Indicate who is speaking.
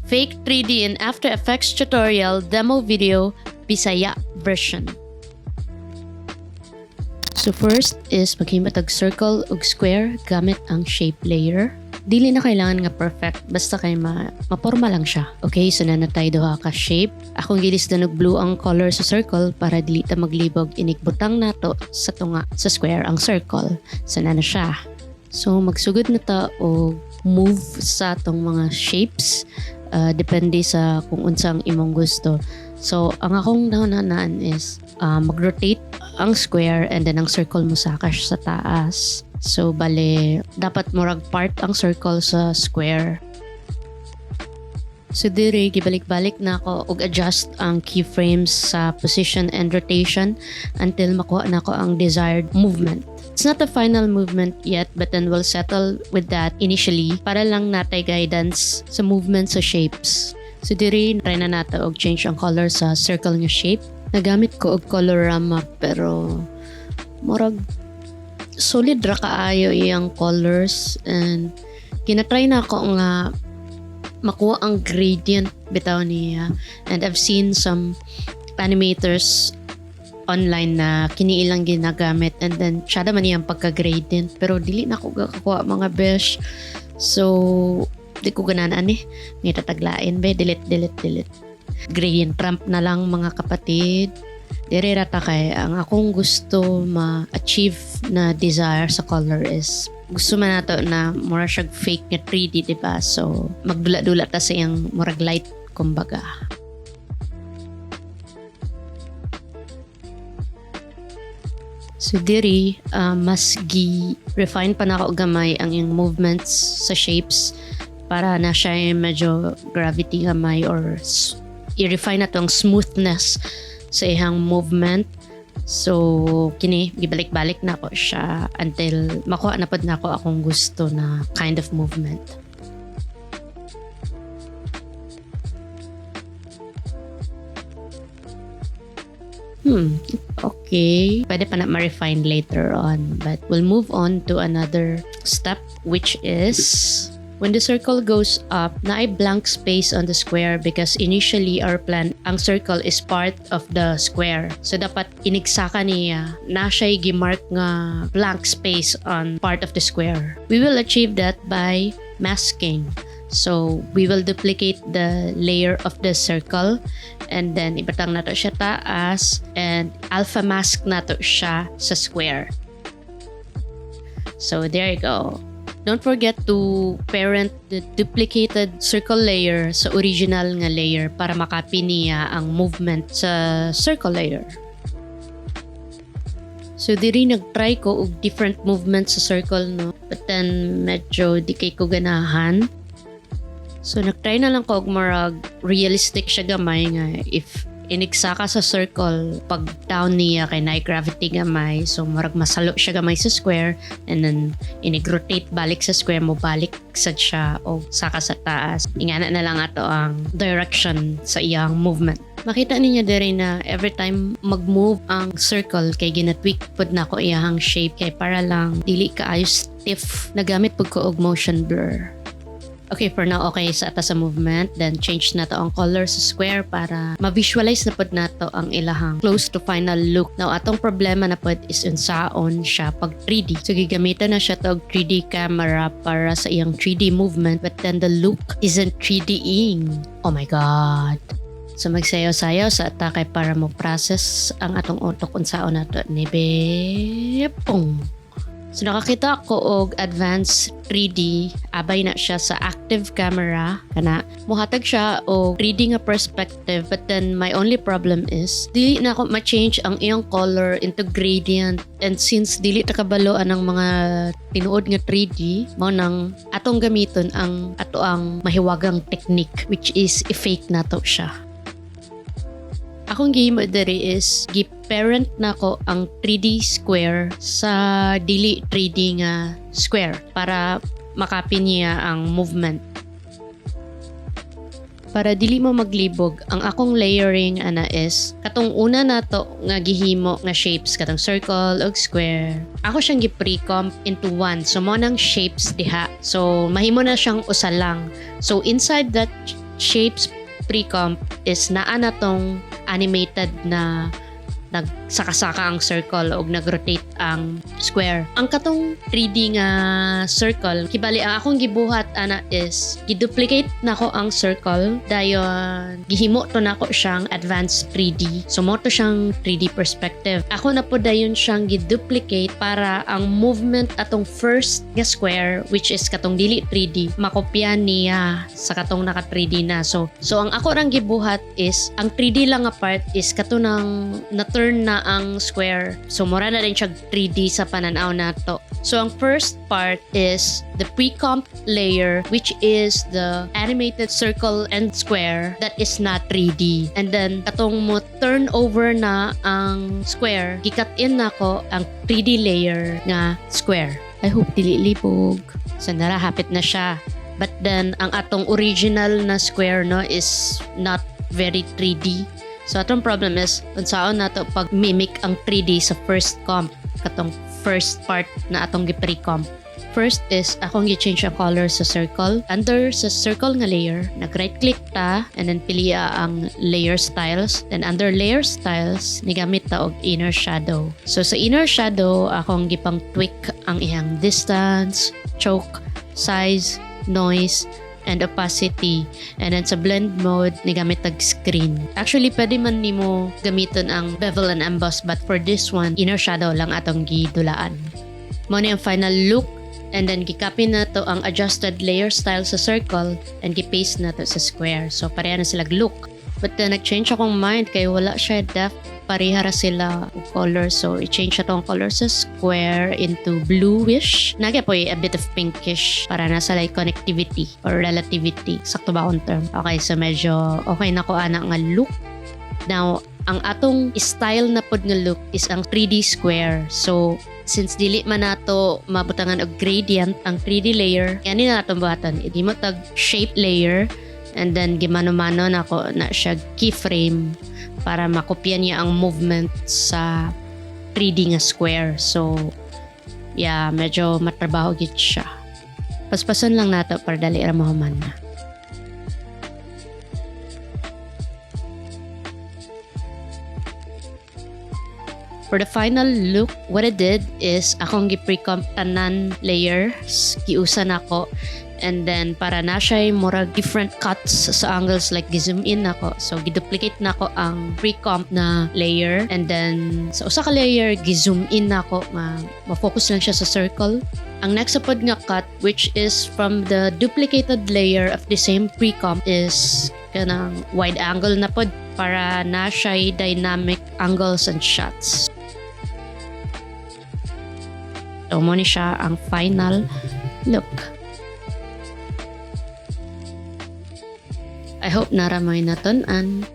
Speaker 1: Fake 3D in After Effects tutorial demo video BISAYA version. So first is maghimatag circle ug square gamit ang shape layer. Dili na kailangan nga perfect, basta kay maporma lang siya. Okay, so na tayo duha ka shape. Akong gilisdan og blue ang color sa circle para dili ta maglibog. Inigbutang nato sa tunga sa square ang circle. So na siya. So magsugod na ta og move sa atong mga shapes. Depende sa kung unsang imong gusto. So ang akong naunaan is mag-rotate ang square and then ang circle mo sakash sa taas. So bale dapat murag part ang circle sa square. So dire gibalik-balik na ako og adjust ang keyframes sa position and rotation until makuha na ko ang desired movement. It's not the final movement yet, but then we'll settle with that initially para lang natay guidance sa movement sa shapes. So dire try na nato og change ang color sa circle nga shape. Nagamit ko og colorama pero murag solid ra kaayo iyang colors and kinatry na ako nga makuha ang gradient bitaw niya, and I've seen some animators online na kini ilang ginagamit and then siya naman yung pagka-gradient pero dili na ako gakakuha mga besh, so di ko ganaan may tataglain delete gradient ramp na lang mga kapatid. Dire rata kay ang akong gusto ma-achieve na desire sa color is gusto man nato na mura siyag fake nga 3D, diba? So magdula-dula ta sa iyang murag light kumbaga. So diri mas refine pa na ako gamay ang iyang movements sa shapes para na siya medyo gravity gamay or i-refine na tong smoothness sa ihang movement. So kini gibalik-balik na ako siya until makuha na pod na ako akong gusto na kind of movement. Okay, pwede pa na ma-refine later on, but we'll move on to another step, which is when the circle goes up, na ay blank space on the square because initially our plan, ang circle is part of the square. So dapat inigsaka niya na siya'y gimark nga blank space on part of the square. We will achieve that by masking. So we will duplicate the layer of the circle and then ibatang nato siya taas and alpha mask nato siya sa square. So there you go. Don't forget to parent the duplicated circle layer sa original nga layer para makapy niya ang movement sa circle layer. So diri nagtry ko og different movements sa circle, no? But then medyo di kay ko ganahan. So nagtry na lang ko og marag realistic siya gamay nga if inigsaka sa circle pag down niya kay na gravity gamay, so marag masalo siya gamay sa square and then inig-rotate balik sa square mo balik sad siya o saka sa taas. Ingana na lang ato ang direction sa iyang movement. Makita ninyo dire na every time mag-move ang circle kay ginatweak pod na ko iyang shape kay para lang dili kaayo stiff. Nagamit pud ko og motion blur. Okay, for now, okay sa atas sa movement. Then, change na to ang color sa square para ma-visualize na pod nato ang ilahang close to final look. Now, atong problema na pod is unsaon siya pag 3D. So, gigamitan na siya to 3D camera para sa iyang 3D movement, but then the look isn't 3D-ing. Oh my God! So, magsayaw-sayaw sa atake para mo process ang atong utok unsaon nato ni Bepong. So nakakita ko og advanced 3D, abay na siya sa active camera kana muhatag siya og 3D nga perspective, but then my only problem is dili na ako ma-change ang iyang color into gradient, and since dili ta kabalo anang mga tinuod nga 3D, mao nang atong gamiton ang ato ang mahiwagang technique, which is i-fake nato siya. Akong gihimo diri is gi-parent nako ang 3D square sa dili 3D nga square para makapy niya ang movement. Para dili mo maglibog, ang akong layering ana is katong una nato nga gihimo nga shapes katong circle ug square. Ako siyang gi-pre-comp into one. So mo nang shapes diha. So mahimo na siyang usa lang. So inside that shapes pre-comp is naa na tong animated na nagsaka-saka ang circle o nag-rotate ang square. Ang katong 3D nga circle, kibali ang akong gibuhat ana is giduplicate nako ang circle dayon gihimo to nako siyang advanced 3D. So mo to siyang 3D perspective. Ako na po dayon siyang giduplicate para ang movement atong first nga square which is katong dili 3D makopya niya sa katong naka 3D na. So ang ako rang gibuhat is ang 3D lang nga part is katunang na-turn na ang square. So, mura na rin siya 3D sa pananaw na to. So, ang first part is the pre-comp layer which is the animated circle and square that is not 3D. And then, katong mo turn over na ang square, gikat in na ko ang 3D layer nga square. I hope dili libog. So, narahapit na siya. But then, ang atong original na square no is not very 3D. So, atong problem is, unsaon na to pag mimic ang 3D sa first comp, katong first part na atong gi-pre-comp. First is, akong gi-change ang color sa circle. Under sa circle nga layer, nag-right-click ta, and then piliya ang layer styles. Then, under layer styles, nigamit ta og inner shadow. So, sa inner shadow, akong gipang-tweak ang iyang distance, choke, size, noise, and opacity. And then sa blend mode, nigamit tag screen. Actually, pwede man nimo gamiton ang bevel and emboss, but for this one, inner shadow lang atong gidulaan. Mo ni ang final look, and then gikopy na to ang adjusted layer style sa circle, and gipaste na to sa square. So, pareha na sila look. But then, nag-change akong mind kay wala siya depth. Parehara sila color. So, i-change na to ang color sa square into bluish. Nagya po a bit of pinkish para nasa like connectivity or relativity. Sakto ba akong term? Okay, so medyo okay na ko ana nga look. Now, ang atong style na pod nga look is ang 3D square. So, since dili man nato mabutangan og gradient ang 3D layer, yani na natong buhatan. Idi mo tag shape layer, and then gimano-mano na ko na siya keyframe para makopya niya ang movement sa 3D nga square. So, yeah, medyo matrabaho gid siya. Paspason lang nato para dali ra mahuman na. For the final look, what I did is akong gi-pre-comp tanan layers, giusa nako. And then, para na siya murag different cuts sa angles, like gi-zoom in nako. So, giduplicate nako ang pre-comp na layer. And then, sa usa ka layer, gi-zoom in nako. Ma-focus lang siya sa circle. Ang next upod nga cut, which is from the duplicated layer of the same pre-comp, is kanang wide angle na pod para na siya dynamic angles and shots. So, mo ni siya ang final look. I hope naramay na ton-an.